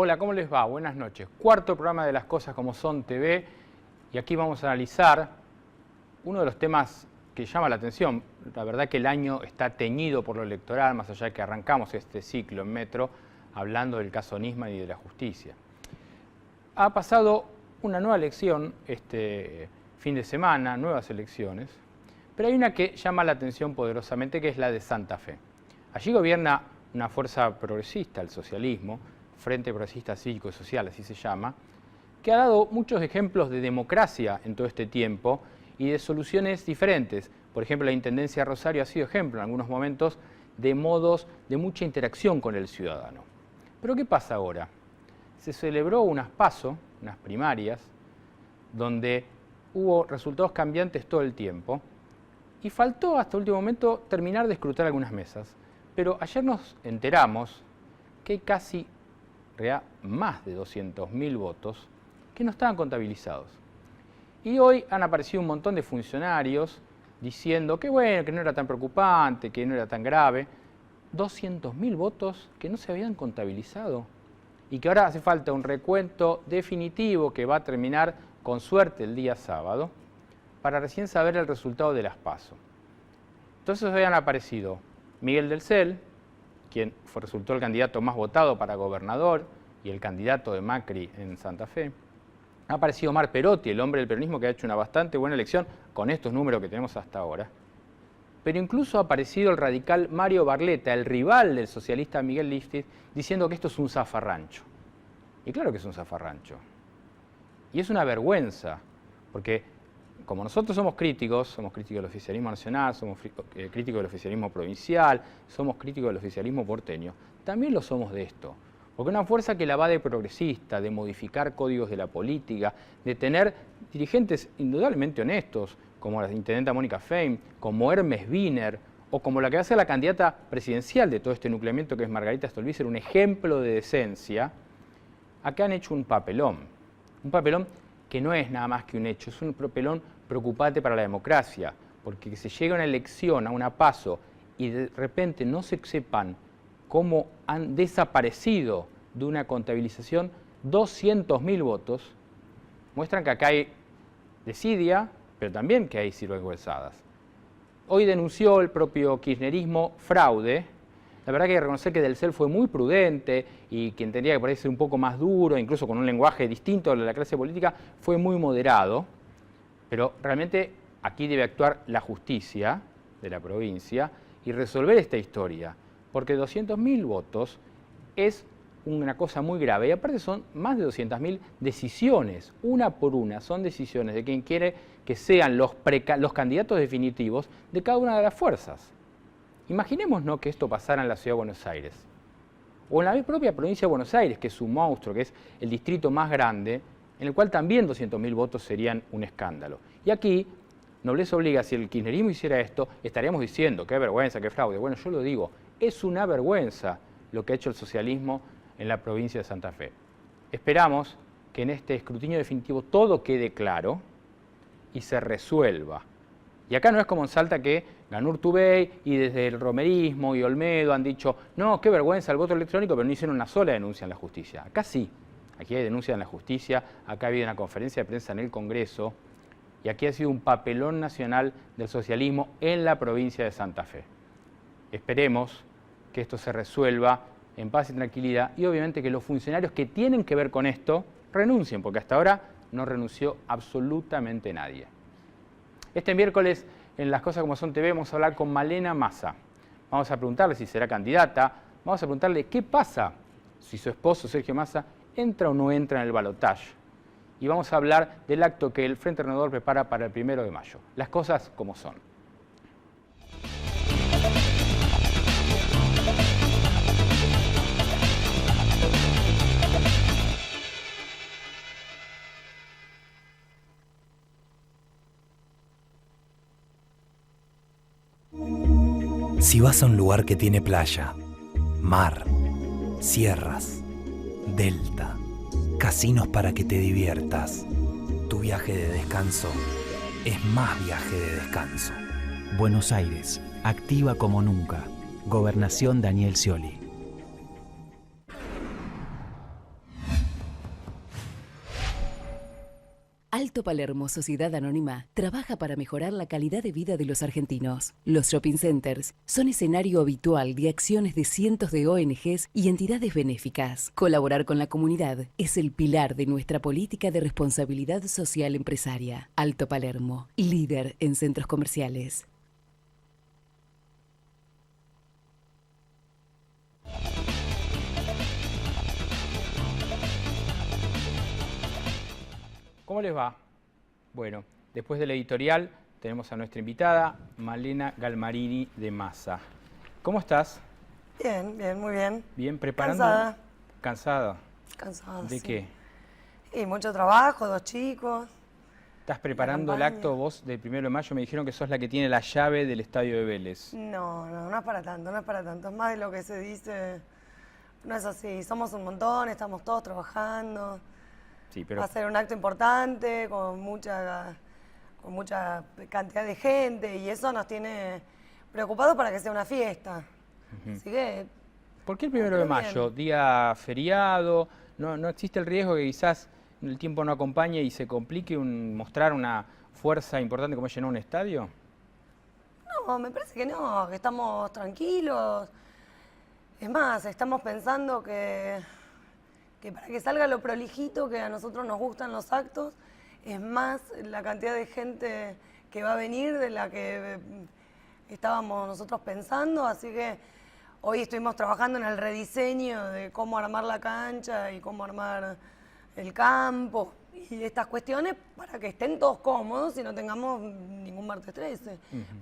Hola, ¿cómo les va? Buenas noches. Cuarto programa de Las Cosas Como Son TV y aquí vamos a analizar uno de los temas que llama la atención. La verdad que el año está teñido por lo electoral, más allá de que arrancamos este ciclo en Metro hablando del caso Nisman y de la justicia. Ha pasado una nueva elección este fin de semana, nuevas elecciones, pero hay una que llama la atención poderosamente, que es la de Santa Fe. Allí gobierna una fuerza progresista, el socialismo, Frente Progresista Cívico y Social, así se llama, que ha dado muchos ejemplos de democracia en todo este tiempo y de soluciones diferentes. Por ejemplo, la Intendencia de Rosario ha sido ejemplo en algunos momentos de modos de mucha interacción con el ciudadano. Pero ¿qué pasa ahora? Se celebró unas PASO, unas primarias, donde hubo resultados cambiantes todo el tiempo y faltó hasta el último momento terminar de escrutar algunas mesas. Pero ayer nos enteramos que hay casi más de 200.000 votos que no estaban contabilizados. Y hoy han aparecido un montón de funcionarios diciendo que bueno, que no era tan preocupante, que no era tan grave. 200.000 votos que no se habían contabilizado y que ahora hace falta un recuento definitivo que va a terminar con suerte el día sábado para recién saber el resultado de las PASO. Entonces hoy han aparecido Miguel del Cel, quien resultó el candidato más votado para gobernador y el candidato de Macri en Santa Fe. Ha aparecido Omar Perotti, el hombre del peronismo que ha hecho una bastante buena elección con estos números que tenemos hasta ahora. Pero incluso ha aparecido el radical Mario Barletta, el rival del socialista Miguel Lifchit, diciendo que esto es un zafarrancho. Y claro que es un zafarrancho. Y es una vergüenza, porque como nosotros somos críticos del oficialismo nacional, somos críticos del oficialismo provincial, somos críticos del oficialismo porteño, también lo somos de esto. Porque una fuerza que la va de progresista, de modificar códigos de la política, de tener dirigentes indudablemente honestos, como la intendenta Mónica Fein, como Hermes Wiener, o como la que va a ser la candidata presidencial de todo este nucleamiento que es Margarita Stolbizer, un ejemplo de decencia, acá han hecho un papelón que no es nada más que un hecho, es un papelón preocupante para la democracia, porque que se llegue a una elección, a una PASO, y de repente no se sepan cómo han desaparecido de una contabilización 200.000 votos, muestran que acá hay desidia, pero también que hay sinvergüenzadas. Hoy denunció el propio kirchnerismo fraude. La verdad que hay que reconocer que Del Cel fue muy prudente y quien tendría que parecer un poco más duro, incluso con un lenguaje distinto de la clase política, fue muy moderado. Pero realmente aquí debe actuar la justicia de la provincia y resolver esta historia, porque 200.000 votos es una cosa muy grave y aparte son más de 200.000 decisiones, una por una, son decisiones de quien quiere que sean los candidatos definitivos de cada una de las fuerzas. Imaginémonos que esto pasara en la Ciudad de Buenos Aires, o en la propia provincia de Buenos Aires, que es un monstruo, que es el distrito más grande, en el cual también 200.000 votos serían un escándalo. Y aquí, nobleza obliga, si el kirchnerismo hiciera esto, estaríamos diciendo qué vergüenza, qué fraude. Bueno, yo lo digo, es una vergüenza lo que ha hecho el socialismo en la provincia de Santa Fe. Esperamos que en este escrutinio definitivo todo quede claro y se resuelva. Y acá no es como en Salta que ganó Urtubey y desde el romerismo y Olmedo han dicho no, qué vergüenza el voto electrónico, pero no hicieron una sola denuncia en la justicia. Acá sí. Aquí hay denuncia en la justicia, acá ha habido una conferencia de prensa en el Congreso y aquí ha sido un papelón nacional del socialismo en la provincia de Santa Fe. Esperemos que esto se resuelva en paz y tranquilidad y obviamente que los funcionarios que tienen que ver con esto renuncien, porque hasta ahora no renunció absolutamente nadie. Este miércoles en Las Cosas Como Son TV vamos a hablar con Malena Massa. Vamos a preguntarle si será candidata, vamos a preguntarle qué pasa si su esposo Sergio Massa entra o no entra en el balotaje. Y vamos a hablar del acto que el Frente Renovador prepara para el 1 de mayo. Las cosas como son. Si vas a un lugar que tiene playa, mar, sierras, delta, casinos para que te diviertas, tu viaje de descanso es más viaje de descanso. Buenos Aires, activa como nunca. Gobernación Daniel Scioli. Alto Palermo Sociedad Anónima trabaja para mejorar la calidad de vida de los argentinos. Los shopping centers son escenario habitual de acciones de cientos de ONGs y entidades benéficas. Colaborar con la comunidad es el pilar de nuestra política de responsabilidad social empresaria. Alto Palermo, líder en centros comerciales. ¿Cómo les va? Bueno, después del editorial tenemos a nuestra invitada, Malena Galmarini de Masa. ¿Cómo estás? Bien, bien, muy bien. Bien, preparando. Cansada. ¿Cansada? Cansada, ¿De sí. qué? Y mucho trabajo, 2 chicos. ¿Estás preparando el acto vos del 1 de mayo? Me dijeron que sos la que tiene la llave del estadio de Vélez. No es para tanto, no es para tanto. Es más de lo que se dice. No es así. Somos un montón, estamos todos trabajando. Sí, pero Va a ser un acto importante, con mucha cantidad de gente, y eso nos tiene preocupados para que sea una fiesta. Así que... ¿por qué el 1 de mayo? ¿Día feriado? ¿No existe el riesgo que quizás el tiempo no acompañe y se complique mostrar una fuerza importante como es llenar un estadio? No, me parece que no, que estamos tranquilos. Es más, estamos pensando que para que salga lo prolijito, que a nosotros nos gustan los actos, es más la cantidad de gente que va a venir de la que estábamos nosotros pensando, así que hoy estuvimos trabajando en el rediseño de cómo armar la cancha y cómo armar el campo y estas cuestiones para que estén todos cómodos y no tengamos ningún martes 13.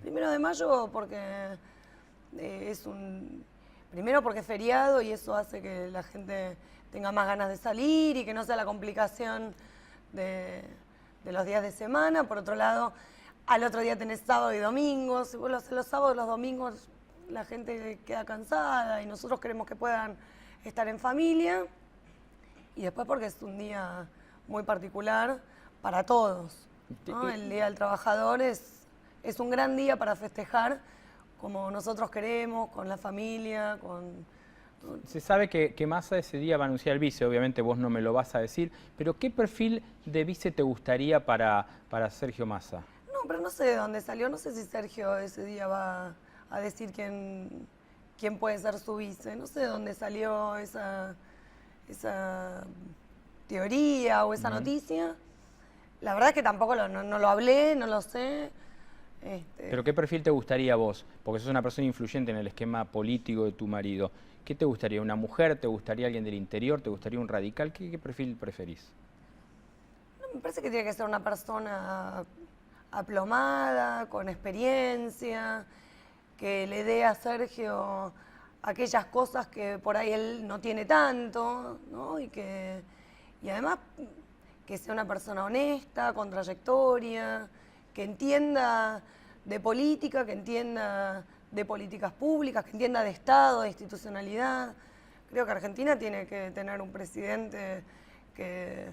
1 de mayo porque primero porque es feriado y eso hace que la gente tenga más ganas de salir y que no sea la complicación de los días de semana. Por otro lado, al otro día tenés sábado y domingo. Si vos lo haces los sábados y los domingos, la gente queda cansada y nosotros queremos que puedan estar en familia. Y después porque es un día muy particular para todos, ¿no? El Día del Trabajador es un gran día para festejar como nosotros queremos, con la familia, Se sabe que Massa ese día va a anunciar el vice, obviamente vos no me lo vas a decir, pero ¿qué perfil de vice te gustaría para Sergio Massa? No, pero no sé de dónde salió, no sé si Sergio ese día va a decir quién puede ser su vice, no sé de dónde salió esa teoría o esa noticia. La verdad es que tampoco no lo hablé, no lo sé. ¿Pero qué perfil te gustaría a vos? Porque sos una persona influyente en el esquema político de tu marido. ¿Qué te gustaría? ¿Una mujer? ¿Te gustaría alguien del interior? ¿Te gustaría un radical? ¿Qué perfil preferís? No, me parece que tiene que ser una persona aplomada, con experiencia, que le dé a Sergio aquellas cosas que por ahí él no tiene tanto, ¿no? Y además que sea una persona honesta, con trayectoria, que entienda de política, que entienda de políticas públicas, que entienda de Estado, de institucionalidad. Creo que Argentina tiene que tener un presidente que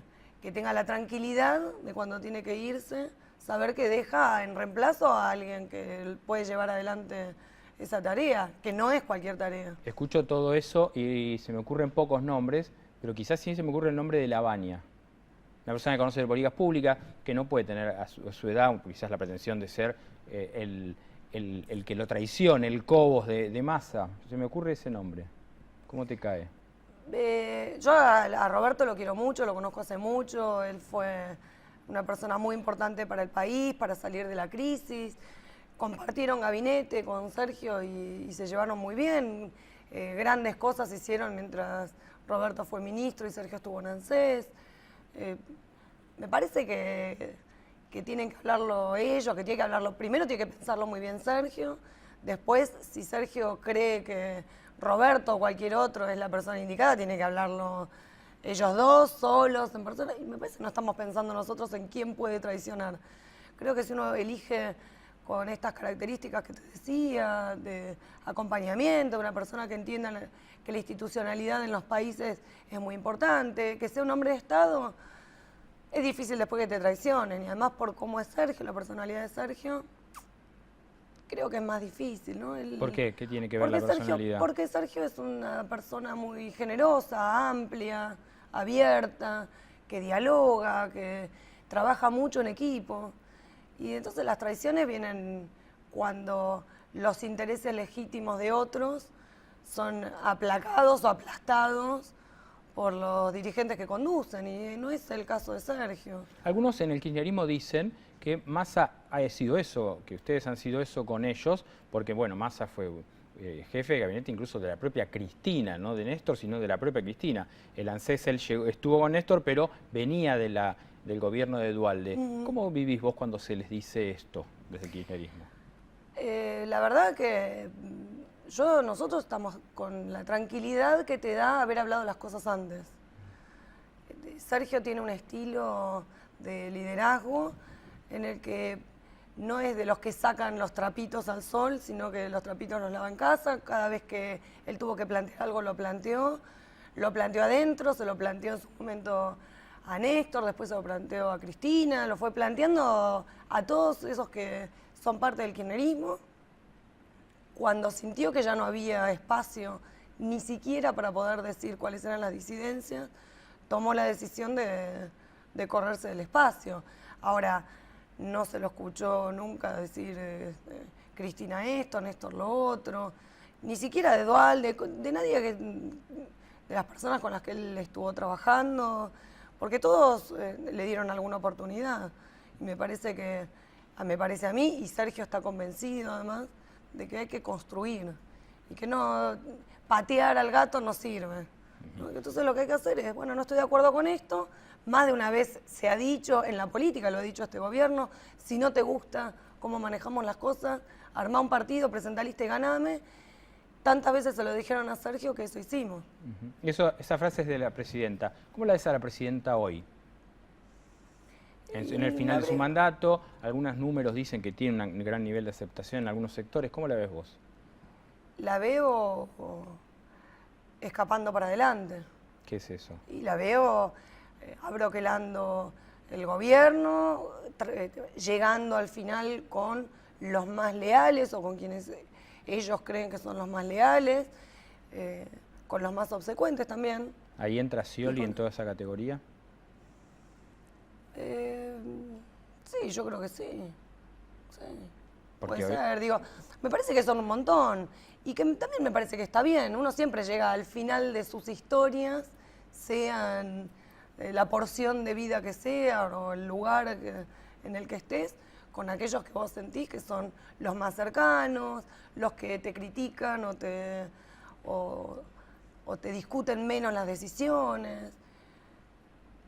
tenga la tranquilidad de cuando tiene que irse, saber que deja en reemplazo a alguien que puede llevar adelante esa tarea, que no es cualquier tarea. Escucho todo eso y se me ocurren pocos nombres, pero quizás sí se me ocurre el nombre de Lavagna. Una persona que conoce de políticas públicas, que no puede tener a su edad quizás la pretensión de ser el que lo traicione, el Cobos de Massa. Se me ocurre ese nombre. ¿Cómo te cae? Yo a Roberto lo quiero mucho, lo conozco hace mucho, él fue una persona muy importante para el país, para salir de la crisis. Compartieron gabinete con Sergio y se llevaron muy bien. Grandes cosas se hicieron mientras Roberto fue ministro y Sergio estuvo en ANSES. Me parece que tienen que hablarlo ellos, que tiene que hablarlo primero, tiene que pensarlo muy bien Sergio. Después, si Sergio cree que Roberto o cualquier otro es la persona indicada, tiene que hablarlo ellos dos, solos, en persona. Y me parece que no estamos pensando nosotros en quién puede traicionar. Creo que si uno elige con estas características que te decía, de acompañamiento, una persona que entienda que la institucionalidad en los países es muy importante, que sea un hombre de Estado, es difícil después que te traicionen. Y además por cómo es Sergio, la personalidad de Sergio, creo que es más difícil, ¿no? ¿Por qué? ¿Qué tiene que ver la personalidad? Porque Sergio es una persona muy generosa, amplia, abierta, que dialoga, que trabaja mucho en equipo. Y entonces las traiciones vienen cuando los intereses legítimos de otros son aplacados o aplastados por los dirigentes que conducen, y no es el caso de Sergio. Algunos en el kirchnerismo dicen que Massa ha sido eso, que ustedes han sido eso con ellos, porque bueno, Massa fue jefe de gabinete incluso de la propia Cristina, no de Néstor, sino de la propia Cristina. El ANSES estuvo con Néstor, pero venía del gobierno de Duhalde. ¿Cómo vivís vos cuando se les dice esto desde el kirchnerismo? La verdad que nosotros estamos con la tranquilidad que te da haber hablado las cosas antes. Sergio tiene un estilo de liderazgo en el que no es de los que sacan los trapitos al sol, sino que los trapitos los lava en casa. Cada vez que él tuvo que plantear algo, lo planteó adentro, se lo planteó en su momento a Néstor, después se lo planteó a Cristina, lo fue planteando a todos esos que son parte del kirchnerismo. Cuando sintió que ya no había espacio ni siquiera para poder decir cuáles eran las disidencias, tomó la decisión de correrse del espacio. Ahora, no se lo escuchó nunca decir Cristina esto, Néstor lo otro, ni siquiera de Duhalde, de nadie, de las personas con las que él estuvo trabajando, porque todos le dieron alguna oportunidad. Y me parece a mí, y Sergio está convencido además, de que hay que construir y que no patear al gato no sirve, ¿no? Entonces lo que hay que hacer es, bueno, no estoy de acuerdo con esto, más de una vez se ha dicho en la política, lo ha dicho este gobierno, si no te gusta cómo manejamos las cosas, armá un partido, presentá lista y ganame. Tantas veces se lo dijeron a Sergio que eso hicimos. Esa frase es de la presidenta. ¿Cómo la ves a la presidenta hoy? En el final de su mandato, algunos números dicen que tiene un gran nivel de aceptación en algunos sectores. ¿Cómo la ves vos? La veo escapando para adelante. ¿Qué es eso? Y la veo abroquelando el gobierno, llegando al final con los más leales o con quienes ellos creen que son los más leales, con los más obsecuentes también. ¿Ahí entra Scioli en toda esa categoría? Sí, yo creo que sí. Sí. Porque puede ser, digo, me parece que son un montón y que también me parece que está bien. Uno siempre llega al final de sus historias, sean la porción de vida que sea o el lugar en el que estés, con aquellos que vos sentís que son los más cercanos, los que te critican o te discuten menos las decisiones.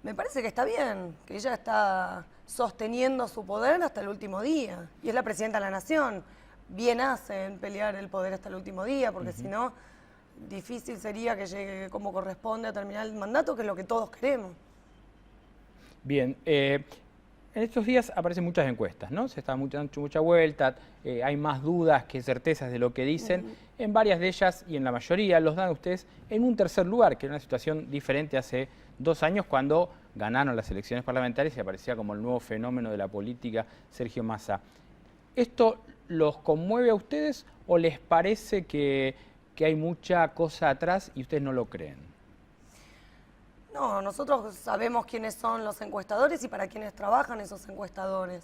Me parece que está bien, que ella está sosteniendo su poder hasta el último día. Y es la presidenta de la Nación. Bien hace en pelear el poder hasta el último día, porque si no, difícil sería que llegue como corresponde a terminar el mandato, que es lo que todos queremos. Bien, en estos días aparecen muchas encuestas, ¿no? Se está dando mucha vuelta, hay más dudas que certezas de lo que dicen. En varias de ellas, y en la mayoría, los dan ustedes en un tercer lugar, que era una situación diferente hace 2 años cuando ganaron las elecciones parlamentarias y aparecía como el nuevo fenómeno de la política Sergio Massa. ¿Esto los conmueve a ustedes o les parece que hay mucha cosa atrás y ustedes no lo creen? No, nosotros sabemos quiénes son los encuestadores y para quiénes trabajan esos encuestadores.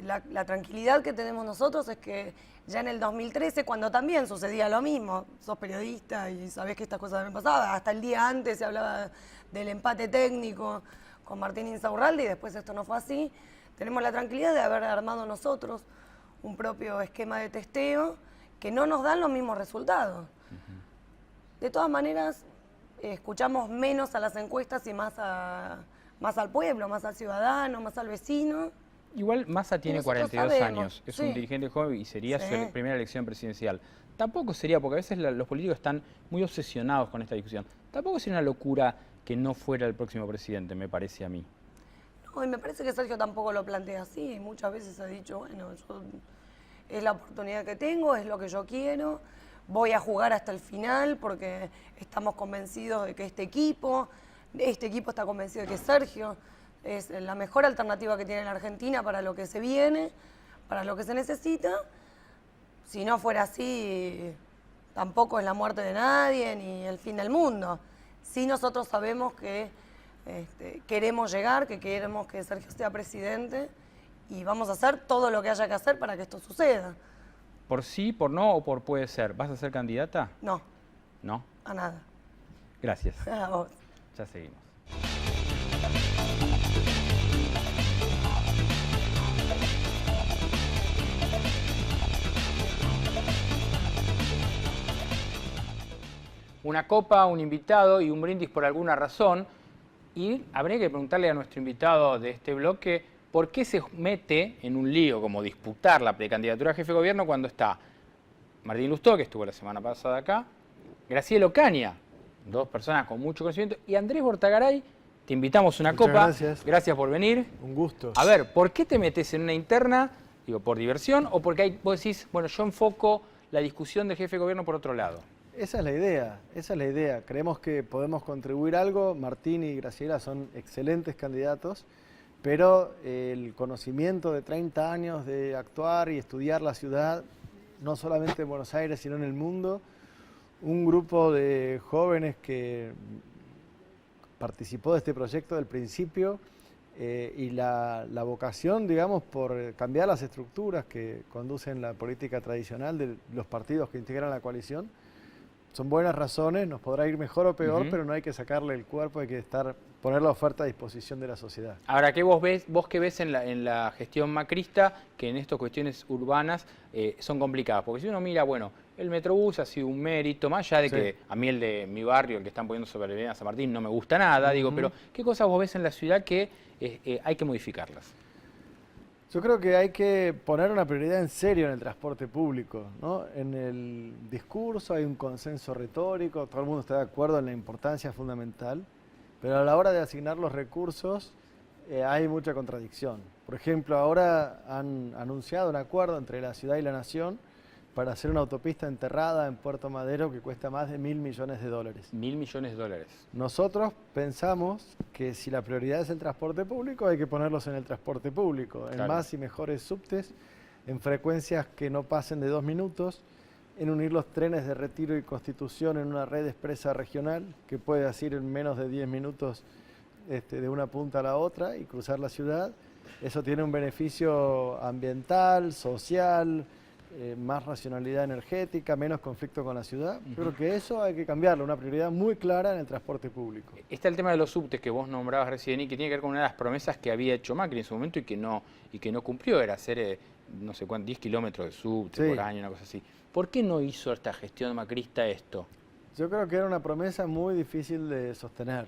La tranquilidad que tenemos nosotros es que ya en el 2013, cuando también sucedía lo mismo, sos periodista y sabés que estas cosas también pasaban, hasta el día antes se hablaba del empate técnico con Martín Insaurralde y después esto no fue así, tenemos la tranquilidad de haber armado nosotros un propio esquema de testeo que no nos dan los mismos resultados. De todas maneras, escuchamos menos a las encuestas y más al pueblo, más al ciudadano, más al vecino. Igual Massa tiene 42 años, es un dirigente joven y sería su primera elección presidencial. Tampoco sería, porque a veces los políticos están muy obsesionados con esta discusión, tampoco sería una locura que no fuera el próximo presidente, me parece a mí. No, y me parece que Sergio tampoco lo plantea así, muchas veces ha dicho, bueno, es la oportunidad que tengo, es lo que yo quiero, voy a jugar hasta el final porque estamos convencidos de que este equipo está convencido de que Sergio es la mejor alternativa que tiene la Argentina para lo que se viene, para lo que se necesita. Si no fuera así, tampoco es la muerte de nadie ni el fin del mundo. Sí, nosotros sabemos que queremos llegar, que queremos que Sergio sea presidente y vamos a hacer todo lo que haya que hacer para que esto suceda. ¿Por sí, por no o por puede ser? ¿Vas a ser candidata? No, No. a nada. Gracias. A vos. Ya seguimos. Una copa, un invitado y un brindis por alguna razón. Y habría que preguntarle a nuestro invitado de este bloque por qué se mete en un lío como disputar la precandidatura a jefe de gobierno cuando está Martín Lustó, que estuvo la semana pasada acá, Graciela Ocaña, dos personas con mucho conocimiento, y Andrés Bortagaray. Te invitamos una Muchas copa. gracias. Gracias por venir. Un gusto. A ver, ¿por qué te metes en una interna? Digo, ¿por diversión o porque vos decís, bueno, yo enfoco la discusión del jefe de gobierno por otro lado? Esa es la idea, esa es la idea. Creemos que podemos contribuir algo. Martín y Graciela son excelentes candidatos, pero el conocimiento de 30 años de actuar y estudiar la ciudad, no solamente en Buenos Aires, sino en el mundo, un grupo de jóvenes que participó de este proyecto del principio y la vocación, digamos, por cambiar las estructuras que conducen la política tradicional de los partidos que integran la coalición. Son buenas razones, nos podrá ir mejor o peor, pero no hay que sacarle el cuerpo, hay que poner la oferta a disposición de la sociedad. Ahora, ¿qué vos qué ves en la gestión macrista, que en estas cuestiones urbanas son complicadas? Porque si uno mira, bueno, el Metrobús ha sido un mérito, más allá de que a mí el de mi barrio, el que están poniendo sobre la avenida San Martín, no me gusta nada, digo, pero ¿qué cosas vos ves en la ciudad que hay que modificarlas? Yo creo que hay que poner una prioridad en serio en el transporte público, ¿no? En el discurso hay un consenso retórico, todo el mundo está de acuerdo en la importancia fundamental, pero a la hora de asignar los recursos hay mucha contradicción. Por ejemplo, ahora han anunciado un acuerdo entre la ciudad y la nación para hacer una autopista enterrada en Puerto Madero que cuesta más de $1.000 millones. $1.000 millones. Nosotros pensamos que si la prioridad es el transporte público, hay que ponerlos en el transporte público, en más y mejores subtes, en frecuencias que no pasen de 2 minutos, en unir los trenes de Retiro y Constitución en una red expresa regional que puede ir en menos de 10 minutos de una punta a la otra y cruzar la ciudad. Eso tiene un beneficio ambiental, social, más racionalidad energética, menos conflicto con la ciudad. Creo que eso hay que cambiarlo, una prioridad muy clara en el transporte público. Está el tema de los subtes que vos nombrabas recién y que tiene que ver con una de las promesas que había hecho Macri en su momento y que no cumplió, era hacer, no sé cuánto, 10 kilómetros de subte por año, una cosa así. ¿Por qué no hizo esta gestión macrista esto? Yo creo que era una promesa muy difícil de sostener,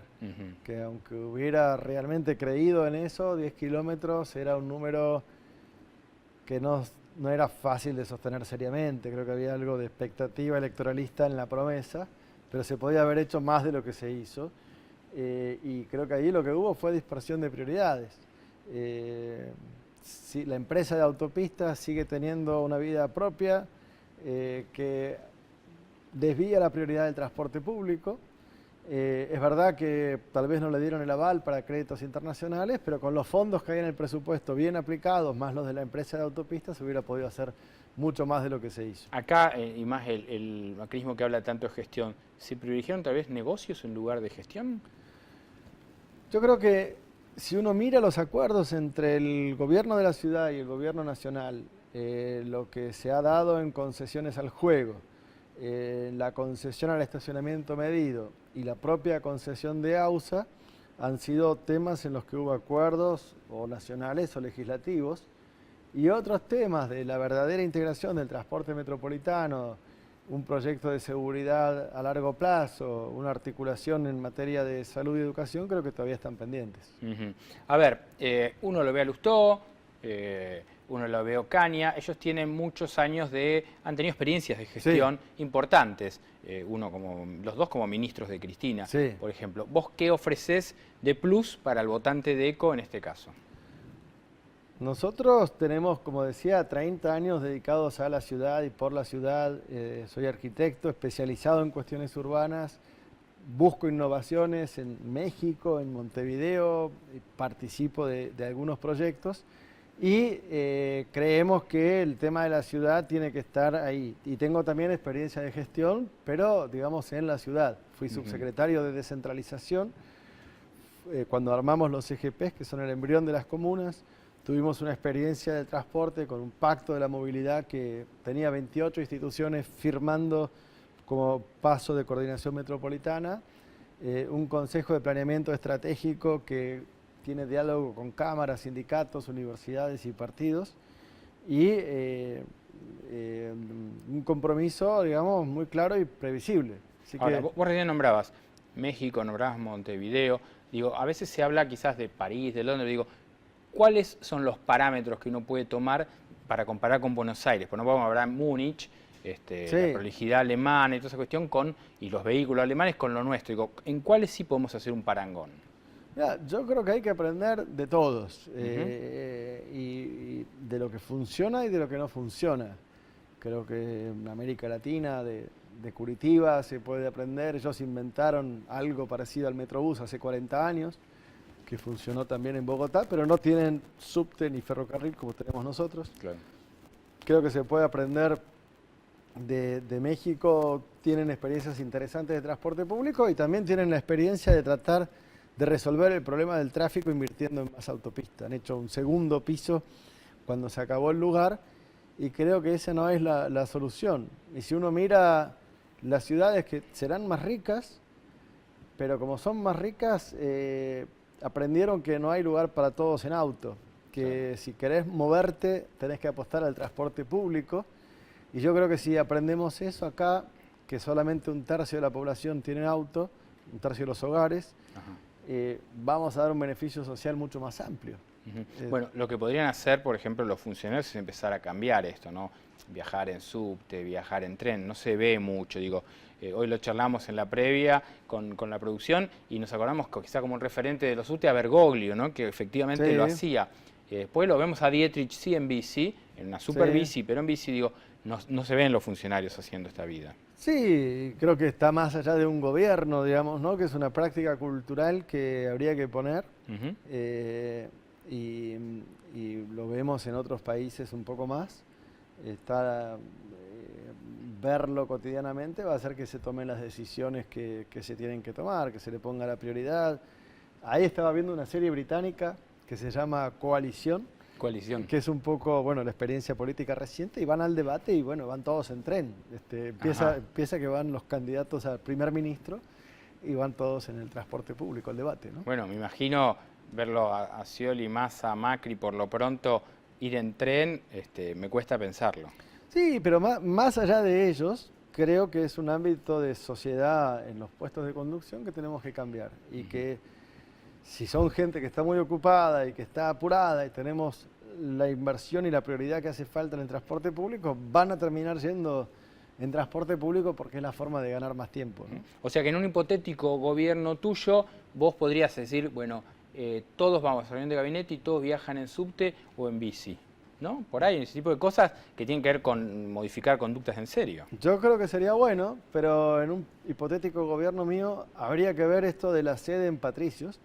que aunque hubiera realmente creído en eso, 10 kilómetros era un número que no era fácil de sostener seriamente. Creo que había algo de expectativa electoralista en la promesa, pero se podía haber hecho más de lo que se hizo. Y creo que ahí lo que hubo fue dispersión de prioridades. Si la empresa de autopistas sigue teniendo una vida propia que desvía la prioridad del transporte público. Es verdad que tal vez no le dieron el aval para créditos internacionales, pero con los fondos que hay en el presupuesto bien aplicados, más los de la empresa de autopistas, se hubiera podido hacer mucho más de lo que se hizo. Acá, y más el macrismo que habla tanto de gestión, ¿se privilegiaron tal vez negocios en lugar de gestión? Yo creo que si uno mira los acuerdos entre el gobierno de la ciudad y el gobierno nacional, lo que se ha dado en concesiones al juego, la concesión al estacionamiento medido y la propia concesión de AUSA han sido temas en los que hubo acuerdos o nacionales o legislativos, y otros temas de la verdadera integración del transporte metropolitano, un proyecto de seguridad a largo plazo, una articulación en materia de salud y educación, creo que todavía están pendientes. A ver, uno lo ve a Lustó, uno lo ve a Ocaña, ellos tienen muchos años han tenido experiencias de gestión importantes, los dos como ministros de Cristina, por ejemplo. ¿Vos qué ofrecés de plus para el votante de ECO en este caso? Nosotros tenemos, como decía, 30 años dedicados a la ciudad y por la ciudad. Soy arquitecto especializado en cuestiones urbanas, busco innovaciones en México, en Montevideo, participo de algunos proyectos y creemos que el tema de la ciudad tiene que estar ahí. Y tengo también experiencia de gestión, pero digamos en la ciudad. Fui subsecretario de descentralización, cuando armamos los CGPs, que son el embrión de las comunas, tuvimos una experiencia de transporte con un pacto de la movilidad que tenía 28 instituciones firmando como paso de coordinación metropolitana, un consejo de planeamiento estratégico que tiene diálogo con cámaras, sindicatos, universidades y partidos, y un compromiso, digamos, muy claro y previsible. Así Ahora, que, vos recién nombrabas México, nombrabas Montevideo, digo, a veces se habla quizás de París, de Londres, digo, ¿cuáles son los parámetros que uno puede tomar para comparar con Buenos Aires? Pues no vamos a hablar de Múnich, Sí. la prolijidad alemana y toda esa cuestión, y los vehículos alemanes con lo nuestro. Digo, ¿en cuáles sí podemos hacer un parangón? mira, yo creo que hay que aprender de todos, y de lo que funciona y de lo que no funciona. Creo que en América Latina, de Curitiba, se puede aprender. Ellos inventaron algo parecido al Metrobús hace 40 años, que funcionó también en Bogotá, pero no tienen subte ni ferrocarril como tenemos nosotros. Claro. Creo que se puede aprender de México, tienen experiencias interesantes de transporte público y también tienen la experiencia de tratar de resolver el problema del tráfico invirtiendo en más autopistas. Han hecho un segundo piso cuando se acabó el lugar y creo que esa no es la solución. Y si uno mira las ciudades que serán más ricas, pero como son más ricas, aprendieron que no hay lugar para todos en auto, que si querés moverte tenés que apostar al transporte público. Y yo creo que si aprendemos eso acá, que solamente un tercio de la población tiene auto, un tercio de los hogares, vamos a dar un beneficio social mucho más amplio. Bueno, lo que podrían hacer, por ejemplo, los funcionarios es empezar a cambiar esto, ¿no? Viajar en subte, viajar en tren, no se ve mucho, digo. Hoy lo charlamos en la previa con la producción y nos acordamos que quizá como un referente de los subte a Bergoglio, ¿no? Que efectivamente Sí. lo hacía. Después lo vemos a Dietrich, sí, en bici, en una super Sí. bici, pero en bici, digo, no se ven los funcionarios haciendo esta vida. Sí, creo que está más allá de un gobierno, digamos, ¿no? Que es una práctica cultural que habría que poner. Ujú. Y lo vemos en otros países un poco más. Verlo cotidianamente va a hacer que se tomen las decisiones que se tienen que tomar, que se le ponga la prioridad. Ahí estaba viendo una serie británica que se llama Coalición, Coalición. que es un poco, bueno, la experiencia política reciente, y van al debate y, bueno, van todos en tren. Empieza que van los candidatos a primer ministro y van todos en el transporte público al debate, ¿no? Bueno, me imagino verlo a Scioli, Massa, Macri, por lo pronto ir en tren, me cuesta pensarlo. Sí, pero más allá de ellos, creo que es un ámbito de sociedad en los puestos de conducción que tenemos que cambiar. Y que si son gente que está muy ocupada y que está apurada y tenemos la inversión y la prioridad que hace falta en el transporte público, van a terminar yendo en transporte público porque es la forma de ganar más tiempo, ¿no? O sea que en un hipotético gobierno tuyo, vos podrías decir, bueno, todos vamos a reunión de gabinete y todos viajan en subte o en bici, ¿no? Por ahí, ese tipo de cosas que tienen que ver con modificar conductas en serio. Yo creo que sería bueno, pero en un hipotético gobierno mío habría que ver esto de la sede en Patricios,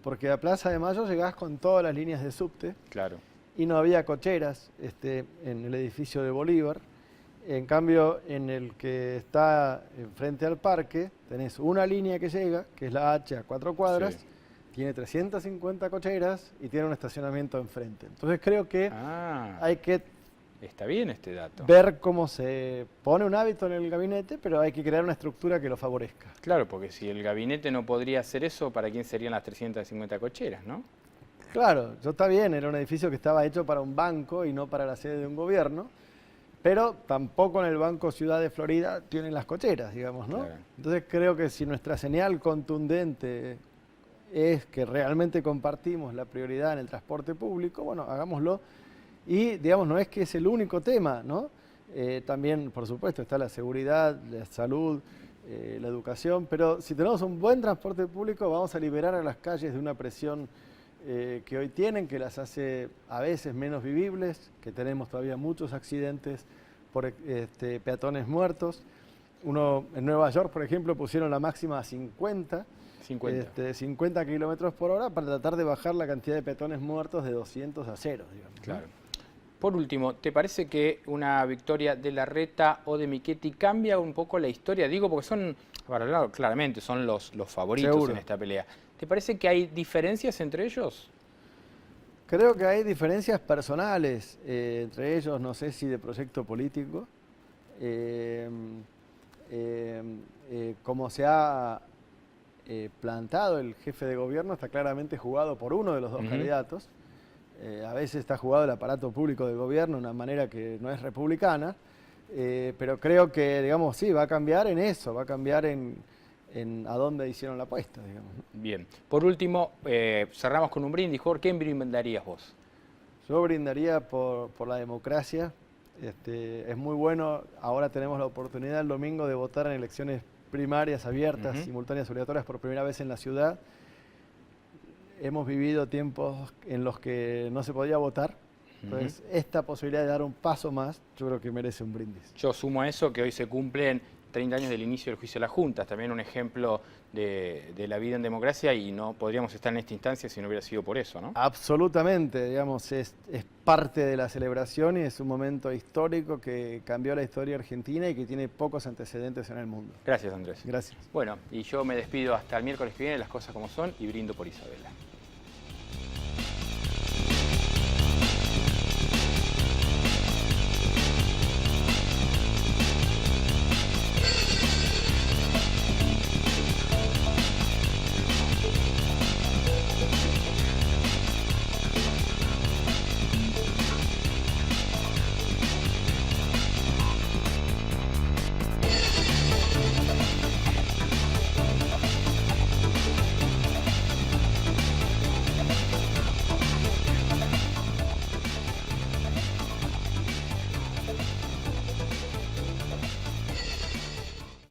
porque a Plaza de Mayo llegás con todas las líneas de subte. Claro. Y no había cocheras en el edificio de Bolívar. En cambio, en el que está frente al parque, tenés una línea que llega, que es la H a 4 cuadras, Sí. tiene 350 cocheras y tiene un estacionamiento enfrente. Entonces creo que hay que Está bien este dato. ver cómo se pone un hábito en el gabinete, pero hay que crear una estructura que lo favorezca. Claro, porque si el gabinete no podría hacer eso, ¿para quién serían las 350 cocheras, no? Claro, yo está bien, era un edificio que estaba hecho para un banco y no para la sede de un gobierno, pero tampoco en el Banco Ciudad de Florida tienen las cocheras, digamos, ¿no? Claro. Entonces creo que si nuestra señal contundente es que realmente compartimos la prioridad en el transporte público, bueno, hagámoslo. Y, digamos, no es que es el único tema, ¿no? También, por supuesto, está la seguridad, la salud, la educación, pero si tenemos un buen transporte público vamos a liberar a las calles de una presión que hoy tienen, que las hace a veces menos vivibles, que tenemos todavía muchos accidentes por peatones muertos. En Nueva York, por ejemplo, pusieron la máxima a 50 kilómetros por hora para tratar de bajar la cantidad de peatones muertos de 200 a 0, digamos, ¿no? Claro. Por último, ¿te parece que una victoria de Larreta o de Michetti cambia un poco la historia? Digo, porque son, para hablar claramente, son los favoritos Seguro. en esta pelea. ¿Te parece que hay diferencias entre ellos? Creo que hay diferencias personales entre ellos, no sé si de proyecto político. Como se ha plantado el jefe de gobierno, está claramente jugado por uno de los dos candidatos. A veces está jugado el aparato público del gobierno de una manera que no es republicana, pero creo que, digamos, sí, va a cambiar en eso, va a cambiar en a dónde hicieron la apuesta, digamos. Bien. Por último, cerramos con un brindis. Jorge, ¿qué brindarías vos? Yo brindaría por la democracia. Es muy bueno, ahora tenemos la oportunidad el domingo de votar en elecciones primarias abiertas, simultáneas, obligatorias por primera vez en la ciudad. Hemos vivido tiempos en los que no se podía votar, entonces esta posibilidad de dar un paso más, yo creo que merece un brindis. Yo sumo a eso que hoy se cumplen 30 años del inicio del juicio de las juntas, también un ejemplo de la vida en democracia, y no podríamos estar en esta instancia si no hubiera sido por eso, ¿no? Absolutamente, digamos, es parte de la celebración y es un momento histórico que cambió la historia argentina y que tiene pocos antecedentes en el mundo. Gracias, Andrés. Gracias. Bueno, y yo me despido hasta el miércoles que viene, las cosas como son, y brindo por Isabela.